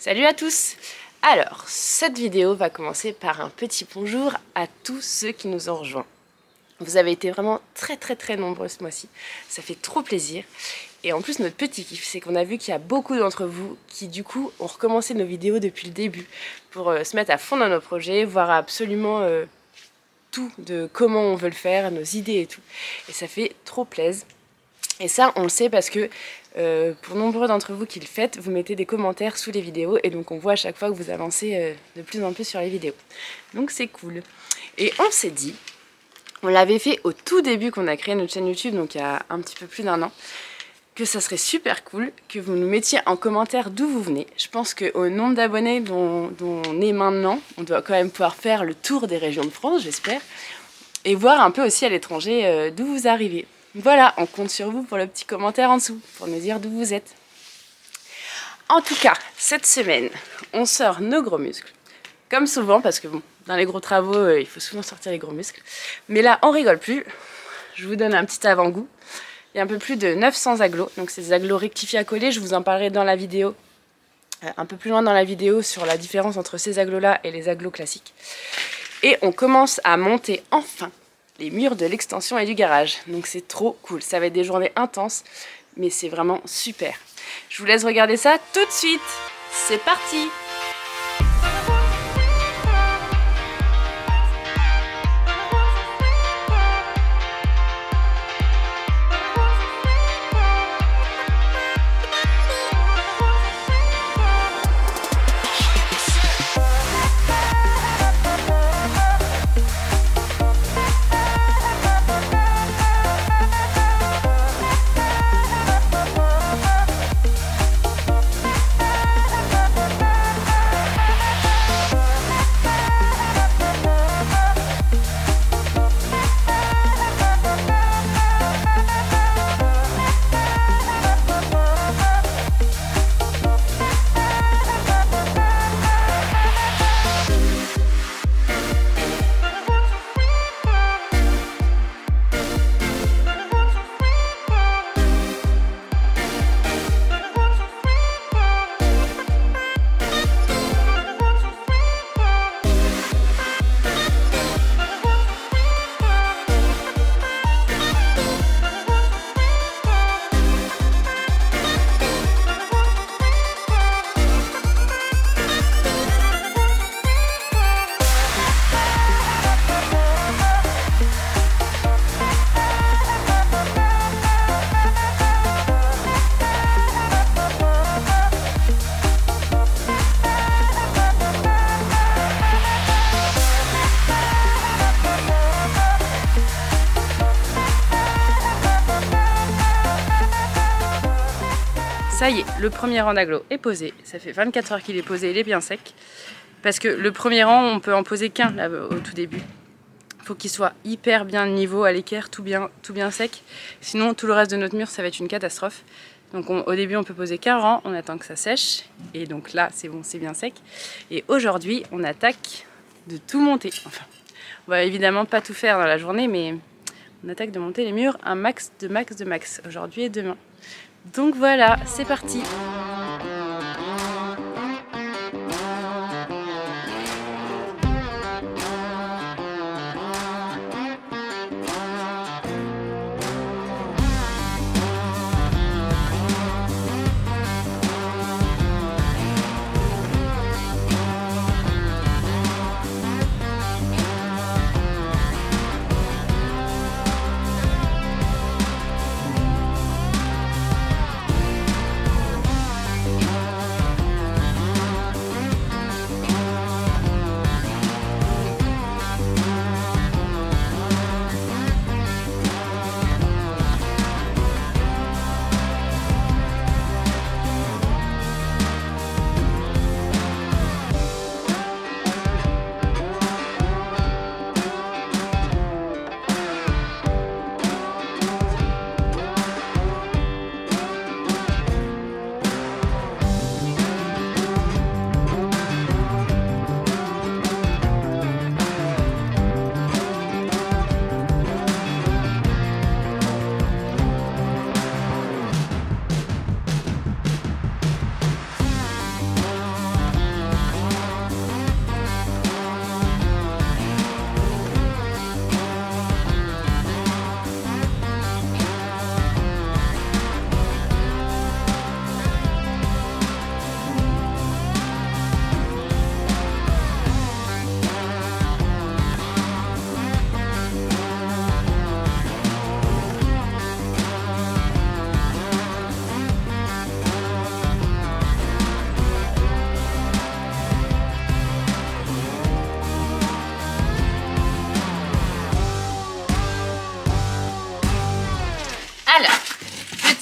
Salut à tous! Alors, cette vidéo va commencer par un petit bonjour à tous ceux qui nous ont rejoints. Vous avez été vraiment très nombreux ce mois-ci, ça fait trop plaisir. Et en plus notre petit kiff, c'est qu'on a vu qu'il y a beaucoup d'entre vous qui du coup ont recommencé nos vidéos depuis le début pour se mettre à fond dans nos projets, voir absolument tout de comment on veut le faire, nos idées et tout. Et ça fait trop plaisir. Et ça, on le sait parce que pour nombreux d'entre vous qui le faites, vous mettez des commentaires sous les vidéos et donc on voit à chaque fois que vous avancez de plus en plus sur les vidéos. Donc c'est cool. Et on s'est dit, on l'avait fait au tout début qu'on a créé notre chaîne YouTube, donc il y a un petit peu plus d'1 an, que ça serait super cool que vous nous mettiez en commentaire d'où vous venez. Je pense qu'au nombre d'abonnés dont on est maintenant, on doit quand même pouvoir faire le tour des régions de France, j'espère, et voir un peu aussi à l'étranger d'où vous arrivez. Voilà, on compte sur vous pour le petit commentaire en dessous, pour nous dire d'où vous êtes. En tout cas, cette semaine, on sort nos gros muscles. Comme souvent, parce que bon, dans les gros travaux, il faut souvent sortir les gros muscles. Mais là, on rigole plus. Je vous donne un petit avant-goût. Il y a un peu plus de 900 agglos. Donc c'est des agglos rectifiés à coller. Je vous en parlerai dans la vidéo, un peu plus loin dans la vidéo, sur la différence entre ces agglos-là et les agglos classiques. Et on commence à monter enfin les murs de l'extension et du garage. Donc c'est trop cool. Ça va être des journées intenses, mais c'est vraiment super. Je vous laisse regarder ça tout de suite. C'est parti! Ça y est, le premier rang d'agglos est posé. Ça fait 24 heures qu'il est posé, il est bien sec. Parce que le premier rang, on peut en poser qu'un là au tout début. Il faut qu'il soit hyper bien niveau à l'équerre, tout bien sec. Sinon, tout le reste de notre mur, ça va être une catastrophe. Donc au début, on peut poser qu'un rang, on attend que ça sèche. Et donc là, c'est bon, c'est bien sec. Et aujourd'hui, on attaque de tout monter. Enfin, on va évidemment pas tout faire dans la journée, mais on attaque de monter les murs un max de max aujourd'hui et demain. Donc voilà, c'est parti.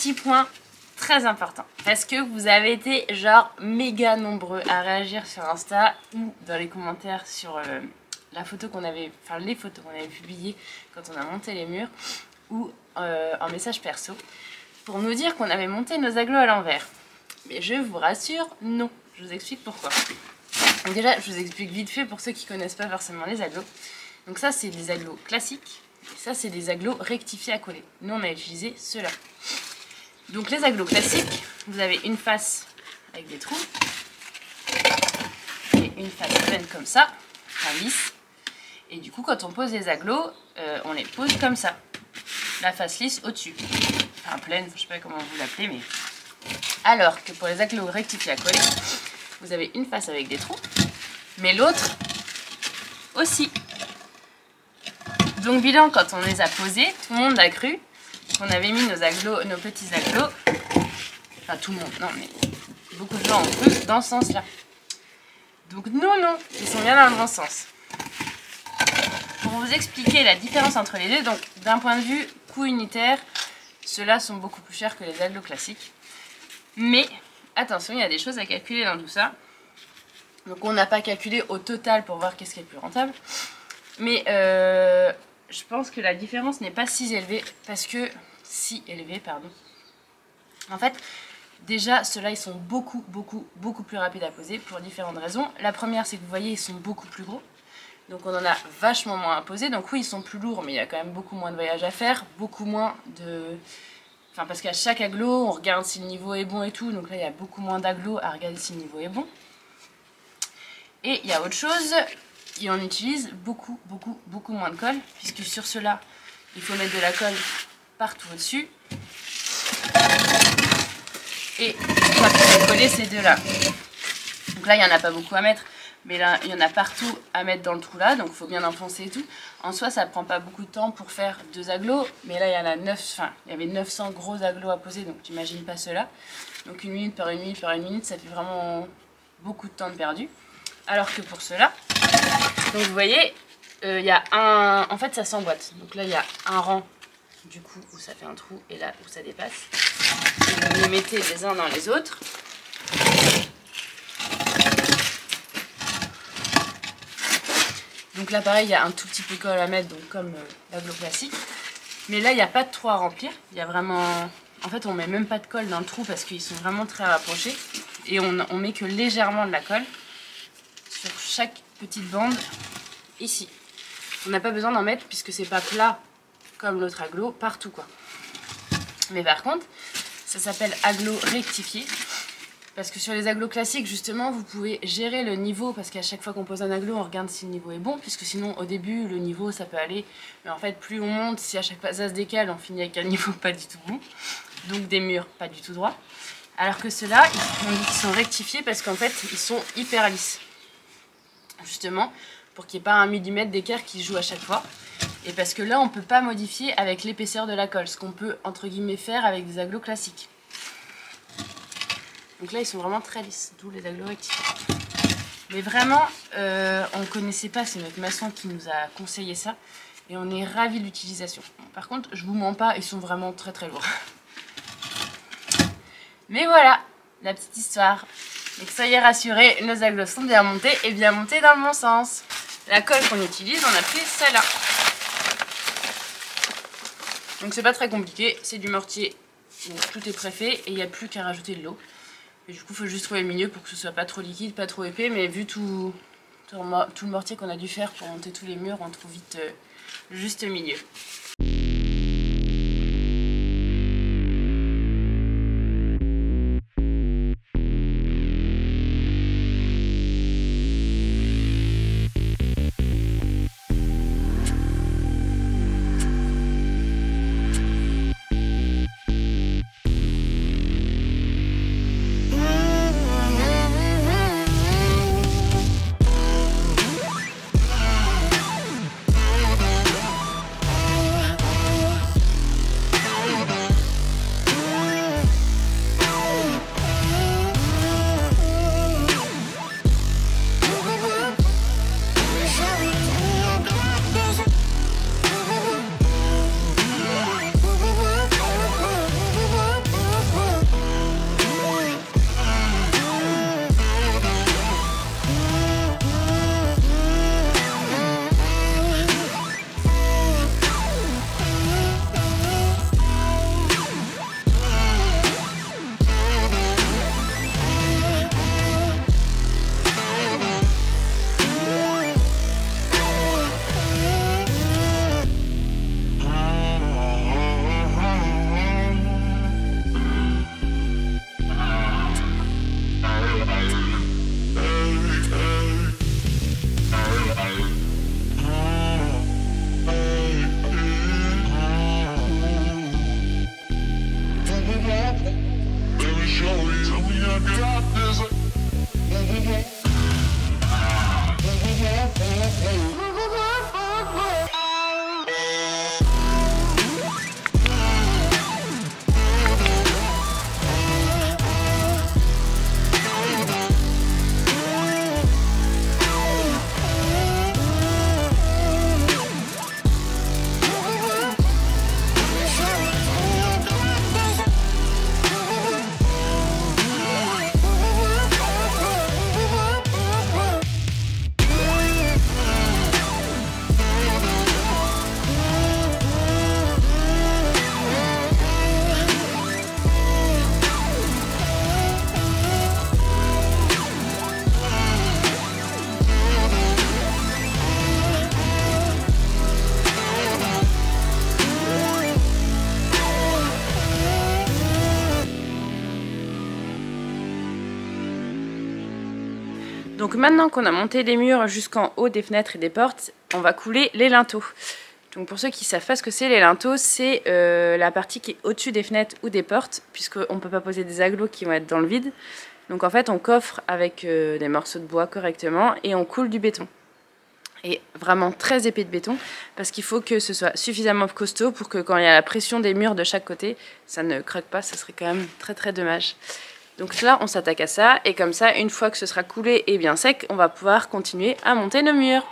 petit point très important, parce que vous avez été genre méga nombreux à réagir sur Insta ou dans les commentaires sur la photo qu'on avait, enfin les photos qu'on avait publiées quand on a monté les murs, ou en message perso, pour nous dire qu'on avait monté nos agglos à l'envers. Mais je vous rassure, non. Je vous explique pourquoi. Donc déjà, je vous explique vite fait pour ceux qui connaissent pas forcément les agglos. Donc ça, c'est des agglos classiques, et ça, c'est des agglos rectifiés à coller. Nous, on a utilisé ceux-là. Donc les agglos classiques, vous avez une face avec des trous et une face pleine comme ça, enfin lisse. Et du coup, quand on pose les agglos, on les pose comme ça, la face lisse au-dessus, enfin pleine, je sais pas comment vous l'appelez, mais alors que pour les agglos rectifiés à coller, vous avez une face avec des trous, mais l'autre aussi. Donc bilan, quand on les a posés, tout le monde a cru qu'on avait mis nos agglos, nos petits agglos, enfin tout le monde, non mais beaucoup de gens ont cru dans ce sens-là. Donc non, ils sont bien dans le bon sens. Pour vous expliquer la différence entre les deux, donc d'un point de vue coût unitaire, ceux-là sont beaucoup plus chers que les agglos classiques. Mais attention, il y a des choses à calculer dans tout ça. Donc on n'a pas calculé au total pour voir qu'est-ce qui est le plus rentable. Mais je pense que la différence n'est pas si élevée, pardon. En fait, déjà, ceux-là, ils sont beaucoup plus rapides à poser pour différentes raisons. La première, c'est que vous voyez, ils sont beaucoup plus gros. Donc on en a vachement moins à poser. Donc oui, ils sont plus lourds, mais il y a quand même beaucoup moins de voyage à faire. Beaucoup moins de... Enfin, parce qu'à chaque agglo, on regarde si le niveau est bon et tout. Donc là, il y a beaucoup moins d'agglos à regarder si le niveau est bon. Et il y a autre chose... Et on utilise beaucoup moins de colle, puisque sur ceux-là, il faut mettre de la colle partout au-dessus. Et on va coller ces deux-là. Donc là, il n'y en a pas beaucoup à mettre, mais là, il y en a partout à mettre dans le trou là, donc il faut bien enfoncer et tout. En soi, ça ne prend pas beaucoup de temps pour faire 2 agglos, mais là, il y en a 9, enfin, il y avait 900 gros agglos à poser, donc tu n'imagines pas ceux-là. Donc 1 minute par 1 minute par 1 minute, ça fait vraiment beaucoup de temps de perdu. Alors que pour ceux-là, donc vous voyez, il y a un... En fait, ça s'emboîte. Donc là, il y a un rang, du coup, où ça fait un trou, et là, où ça dépasse. Et vous les mettez les uns dans les autres. Donc là, pareil, il y a un tout petit peu de colle à mettre, donc comme l'agglo classique. Mais là, il n'y a pas de trou à remplir. Il y a vraiment... En fait, on met même pas de colle dans le trou parce qu'ils sont vraiment très rapprochés. Et on met que légèrement de la colle sur chaque petite bande ici. On n'a pas besoin d'en mettre puisque c'est pas plat comme l'autre agglo partout quoi. Mais par contre, ça s'appelle agglo rectifié parce que sur les agglos classiques justement vous pouvez gérer le niveau parce qu'à chaque fois qu'on pose un agglo on regarde si le niveau est bon puisque sinon au début le niveau ça peut aller mais en fait plus on monte, si à chaque fois ça se décale on finit avec un niveau pas du tout bon donc des murs pas du tout droits alors que ceux-là on dit qu'ils sont rectifiés parce qu'en fait ils sont hyper lisses justement pour qu'il n'y ait pas 1 mm d'écart qui joue à chaque fois et parce que là on peut pas modifier avec l'épaisseur de la colle ce qu'on peut entre guillemets faire avec des agglos classiques. Donc là ils sont vraiment très lisses, d'où les agglos rectifiés. Mais vraiment on ne connaissait pas, c'est notre maçon qui nous a conseillé ça et on est ravis de l'utilisation. Par contre je vous mens pas, ils sont vraiment très lourds. Mais voilà la petite histoire. Donc soyez rassurés, nos agglos sont bien montés et bien montés dans le bon sens. La colle qu'on utilise, on a pris celle-là. Donc c'est pas très compliqué, c'est du mortier, donc tout est préfait et il n'y a plus qu'à rajouter de l'eau. Et du coup il faut juste trouver le milieu pour que ce soit pas trop liquide, pas trop épais, mais vu tout le mortier qu'on a dû faire pour monter tous les murs, on trouve vite le juste milieu. Donc maintenant qu'on a monté les murs jusqu'en haut des fenêtres et des portes, on va couler les linteaux. Donc pour ceux qui ne savent pas ce que c'est, les linteaux, c'est la partie qui est au-dessus des fenêtres ou des portes, puisqu'on ne peut pas poser des agglos qui vont être dans le vide. Donc en fait on coffre avec des morceaux de bois correctement et on coule du béton. Et vraiment très épais de béton, parce qu'il faut que ce soit suffisamment costaud pour que quand il y a la pression des murs de chaque côté, ça ne craque pas, ça serait quand même très dommage. Donc là on s'attaque à ça, et comme ça une fois que ce sera coulé et bien sec, on va pouvoir continuer à monter nos murs.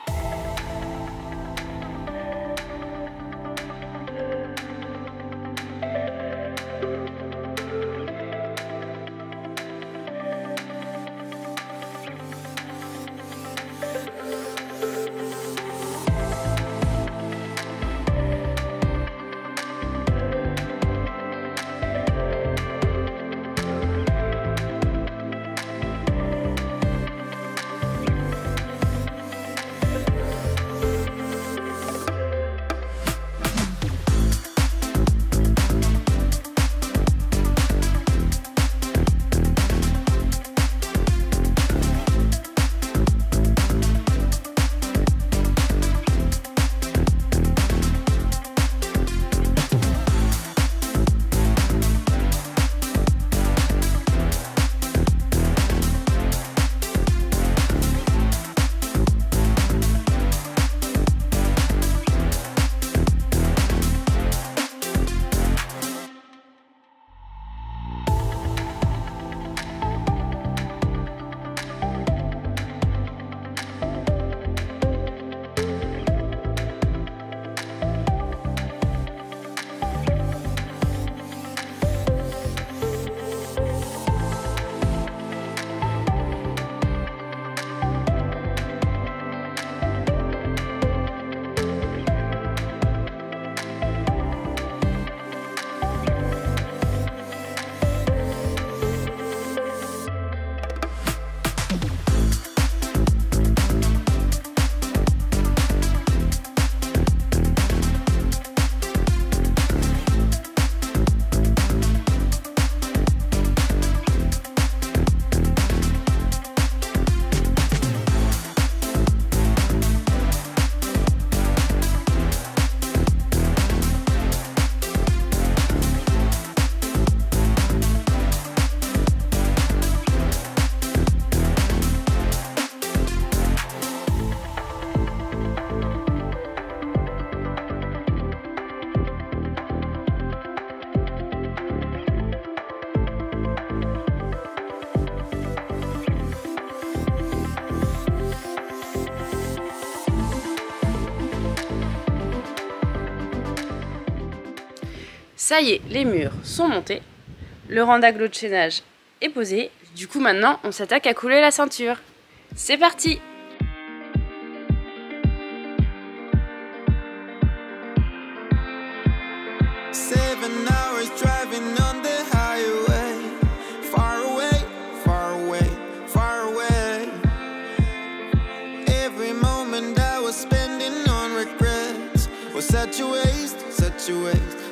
Ça y est, les murs sont montés, le rang d'agglos de chaînage est posé, du coup maintenant on s'attaque à couler la ceinture. C'est parti!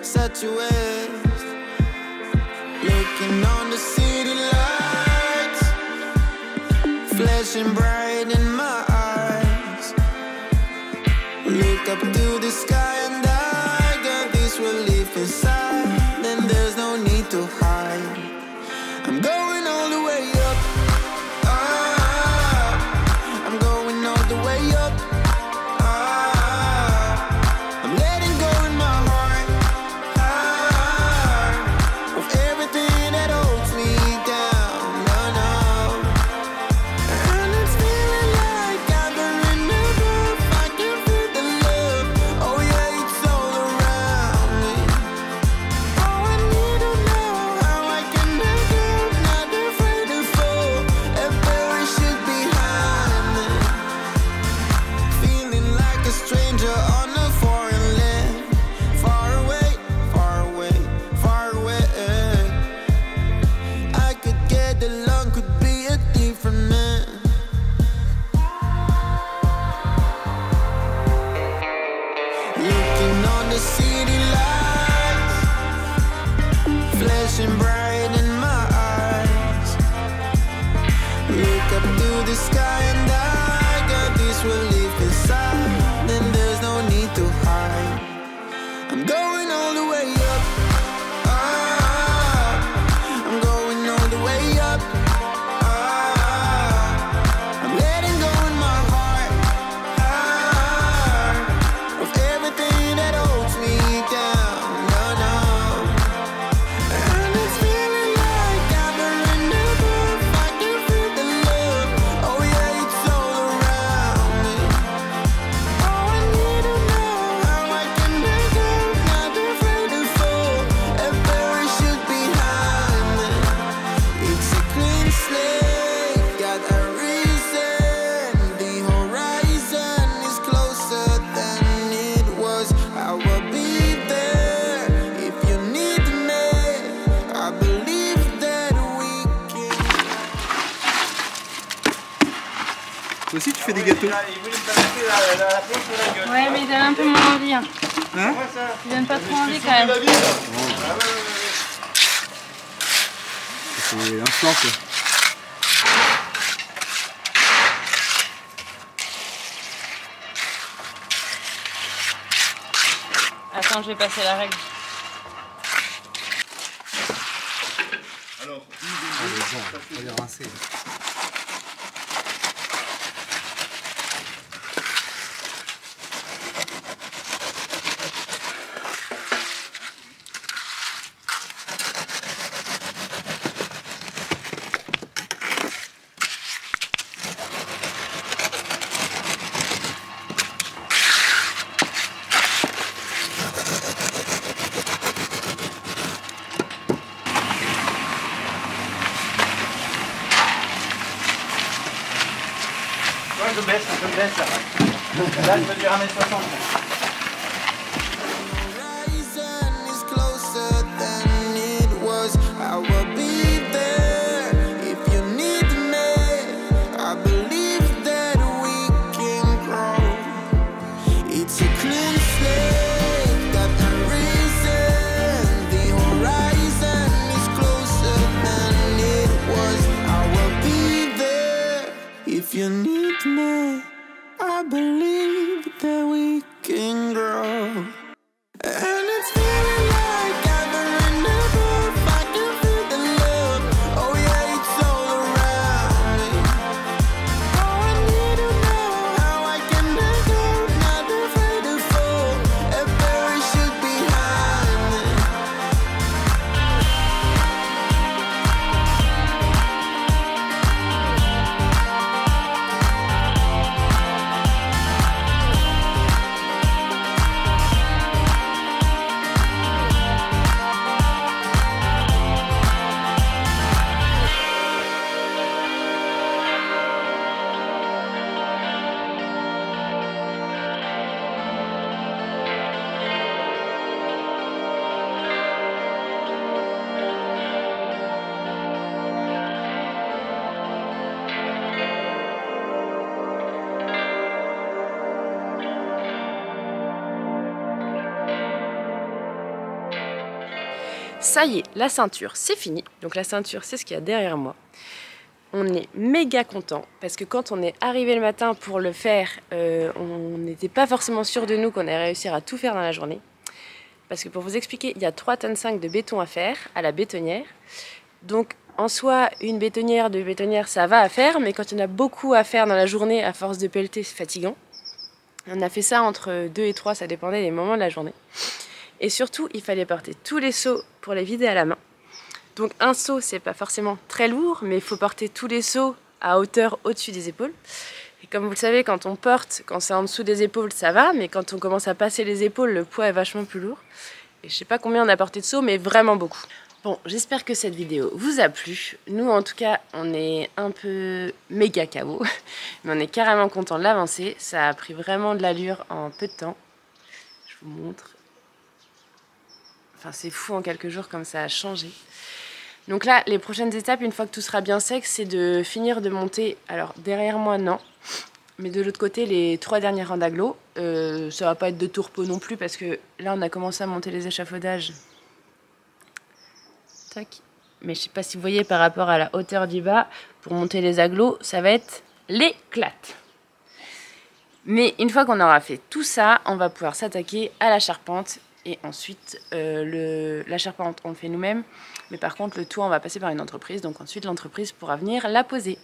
Such a waste. Looking on the city lights, flashing bright in my eyes. Look up to the sky and I got this relief inside. Then there's no need to hide. I'm going all the way up. flashing bright in my eyes. Look up to the sky and I got this relief inside. Then there's no need to hide. I'm going all the way up. I'm going all the way up. I'm letting go in my heart of everything that holds me down. No, no. And it's feeling like I've been enough. I can feel the love. Oh yeah, it's all around me. Oh, I need to know how I can make up. Not afraid to fall. A parachute behind me. It's a clean slate. Got a reason. The horizon is closer than it was. I will be there if you need me. I believe that we can. Toi aussi tu fais des gâteaux? Ouais, mais il donne un peu moins envie. Hein. Hein? Il donne pas trop envie quand même. C'est instant quoi. Attends, je vais passer la règle. Alors, on va les rincer. Je baisse là. Là, je veux dire 1m60. Horizon is closer than it was. I will be there if you need me. I believe that we can grow. It's a clean slate, got a reason. The horizon is closer than it was. I will be there if you need me. I believe that we can grow. And it's feeling like I've been enough. I can feel the love. Oh yeah, it's all around me. Oh, I need to know how I can make up. Not afraid to fall. A parachute behind me. Ça y est, la ceinture, c'est fini. Donc la ceinture, c'est ce qu'il y a derrière moi. On est méga content parce que quand on est arrivé le matin pour le faire, on n'était pas forcément sûr de nous qu'on allait réussir à tout faire dans la journée. Parce que pour vous expliquer, il y a 3,5 tonnes de béton à faire à la bétonnière. Donc en soi, une bétonnière, deux bétonnières, ça va à faire, mais quand il y en a beaucoup à faire dans la journée, à force de pelleter, c'est fatigant. On a fait ça entre 2 et 3, ça dépendait des moments de la journée. Et surtout, il fallait porter tous les seaux pour les vider à la main. Donc un seau, c'est pas forcément très lourd, mais il faut porter tous les seaux à hauteur au-dessus des épaules. Et comme vous le savez, quand on porte, quand c'est en dessous des épaules, ça va, mais quand on commence à passer les épaules, le poids est vachement plus lourd. Et je sais pas combien on a porté de seaux, mais vraiment beaucoup. Bon, j'espère que cette vidéo vous a plu. Nous, en tout cas, on est un peu méga KO, mais on est carrément content de l'avancer. Ça a pris vraiment de l'allure en peu de temps. Je vous montre. Enfin, c'est fou en quelques jours comme ça a changé. Donc là, les prochaines étapes, une fois que tout sera bien sec, c'est de finir de monter. Alors, derrière moi, non. Mais de l'autre côté, les 3 derniers rangs d'agglos. Ça va pas être de tourpeau non plus, parce que là, on a commencé à monter les échafaudages Tac. Mais je sais pas si vous voyez par rapport à la hauteur du bas, pour monter les agglos, ça va être l'éclate. Mais une fois qu'on aura fait tout ça, on va pouvoir s'attaquer à la charpente. Et ensuite, la charpente, on le fait nous-mêmes. Mais par contre, le toit, on va passer par une entreprise. Donc ensuite, l'entreprise pourra venir la poser.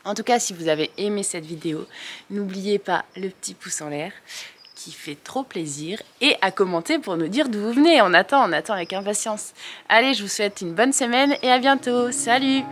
En tout cas, si vous avez aimé cette vidéo, n'oubliez pas le petit pouce en l'air qui fait trop plaisir et à commenter pour nous dire d'où vous venez. On attend avec impatience. Allez, je vous souhaite une bonne semaine et à bientôt. Salut!